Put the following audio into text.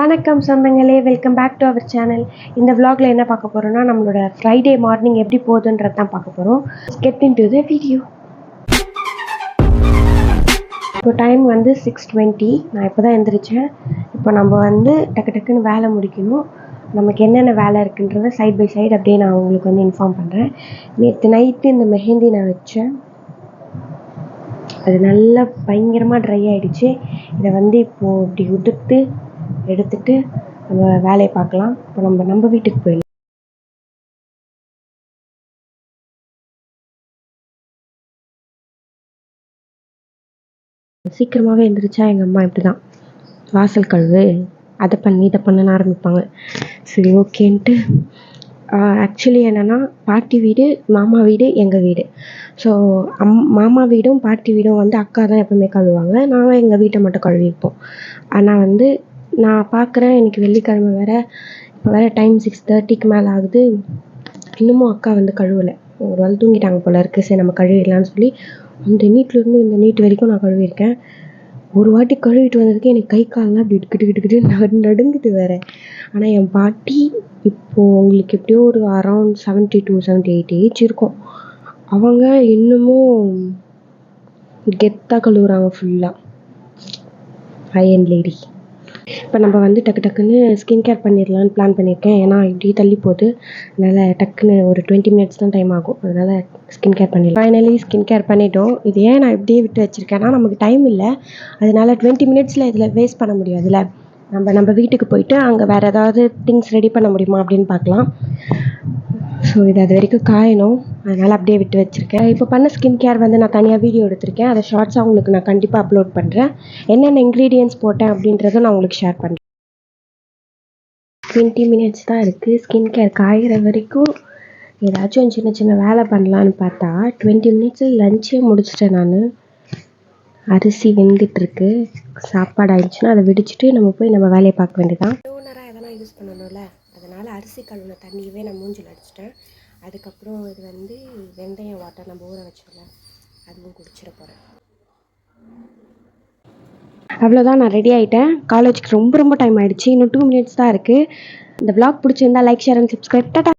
வணக்கம் சொந்தங்களே, welcome back to our channel. இந்த vlogல என்ன பார்க்க போகிறோன்னா, நம்மளோட ஃப்ரைடே மார்னிங் எப்படி போகுதுன்றது தான் பார்க்க போகிறோம். Get in to the video. இப்போ டைம் வந்து 6:20. நான் இப்போ தான் எழுந்திரிச்சேன். இப்போ நம்ம வந்து டக்குன்னு வேலை முடிக்கணும். நமக்கு என்னென்ன வேலை இருக்குன்றதை சைட் பை சைடு அப்படியே நான் உங்களுக்கு வந்து இன்ஃபார்ம் பண்ணுறேன். நேற்று நைட்டு இந்த மெஹந்தி நான் வச்சேன். அது நல்லா பயங்கரமாக ட்ரை ஆகிடுச்சு. இதை வந்து இப்போது இப்படி உதிர்த்து எடுத்துட்டு நம்ம வேலையை பார்க்கலாம். இப்போ நம்ம வீட்டுக்கு போயிடலாம். சீக்கிரமாகவே எழுந்திரிச்சா எங்கள் அம்மா இப்படி தான் வாசல் கழுவு அதை பண்ணி இதை பண்ண ஆரம்பிப்பாங்க. சரி ஓகேன்ட்டு ஆக்சுவலி என்னென்னா, பாட்டி வீடு, மாமா வீடு, எங்கள் வீடு. ஸோ மாமா வீடும் பாட்டி வீடும் வந்து அக்கா தான் எப்போவுமே கழுவுவாங்க. நாங்கள் எங்கள் வீட்டை மட்டும் கழுவிப்போம். ஆனால் வந்து நான் பார்க்குறேன், எனக்கு வெள்ளிக்கிழமை வேறு, இப்போ வேறு டைம் 6:30க்கு மேலே ஆகுது. இன்னமும் அக்கா வந்து கழுவலை. ஒரு வேளை தூங்கிட்டாங்க போல இருக்குது. சரி நம்ம கழுவிடலான்னு சொல்லி அந்த நீட்லேருந்து இந்த நீட் வரைக்கும் நான் கழுவியிருக்கேன். ஒரு வாட்டி கழுவிட்டு வந்ததுக்கு எனக்கு கை காலெலாம் அப்படி கிட்டு நடுங்குது வேறு. ஆனால் என் பாட்டி இப்போது உங்களுக்கு எப்படியோ ஒரு அரௌண்ட் 70 to 78 ஏஜ் இருக்கும். அவங்க இன்னமும் கெத்தாக கழுவுறாங்க ஃபுல்லாக. Iron lady. இப்போ நம்ம வந்து டக்குன்னு ஸ்கின் கேர் பண்ணிடலான்னு பிளான் பண்ணியிருக்கேன். ஏன்னா இப்படி தள்ளி போகுது. அதனால் டக்குன்னு ஒரு 20 minutes தான் டைம் ஆகும். அதனால் ஸ்கின் கேர் பண்ணிடலாம். ஃபைனலி ஸ்கின் கேர் பண்ணிட்டோம். இது ஏன் நான் இப்படியே விட்டு வச்சுருக்கேன்னா, நமக்கு டைம் இல்லை. அதனால் 20 minutesல இதில் வேஸ்ட் பண்ண முடியாதுல்ல. நம்ம வீட்டுக்கு போயிட்டு அங்கே வேறு ஏதாவது திங்ஸ் ரெடி பண்ண முடியுமா அப்படின்னு பார்க்கலாம். ஸோ இது அது வரைக்கும் காயணும். அதனால் அப்படியே விட்டு வச்சுருக்கேன். இப்போ பண்ண ஸ்கின் கேர் வந்து நான் தனியாக வீடியோ எடுத்திருக்கேன். அதை ஷார்ட்ஸாக உங்களுக்கு நான் கண்டிப்பாக அப்லோட் பண்ணுறேன். என்னென்ன இன்க்ரீடியன்ட்ஸ் போட்டேன் அப்படின்றத நான் உங்களுக்கு ஷேர் பண்ணுறேன். 20 minutes தான் இருக்குது. ஸ்கின் கேர் காயிற வரைக்கும் ஏதாச்சும் சின்ன வேலை பண்ணலான்னு பார்த்தா 20 minutes லஞ்சே முடிச்சிட்டேன் நான். அரிசி வெந்துட்டுருக்கு. சாப்பாடு ஆயிடுச்சுன்னா அதை விடிச்சிட்டு நம்ம வேலையை பார்க்க வேண்டியதான். டோனராக எதனா யூஸ் பண்ணணும்ல, அதனால் அரிசி கழுவின தண்ணியவே நான் மூஞ்சில் அடிச்சிட்டேன். அதுக்கப்புறம் இது வந்து வெந்தயம் வாட்டர் நம்ம ஊற வச்சோம்ல, அதுவும் குடிச்சிட போகிறேன். அவ்வளோதான், நான் ரெடி ஆகிட்டேன். காலேஜுக்கு ரொம்ப டைம் ஆகிடுச்சு. இன்னும் 2 minutes தான் இருக்குது. இந்த vlog பிடிச்சிருந்தா like, share and subscribe. Tata.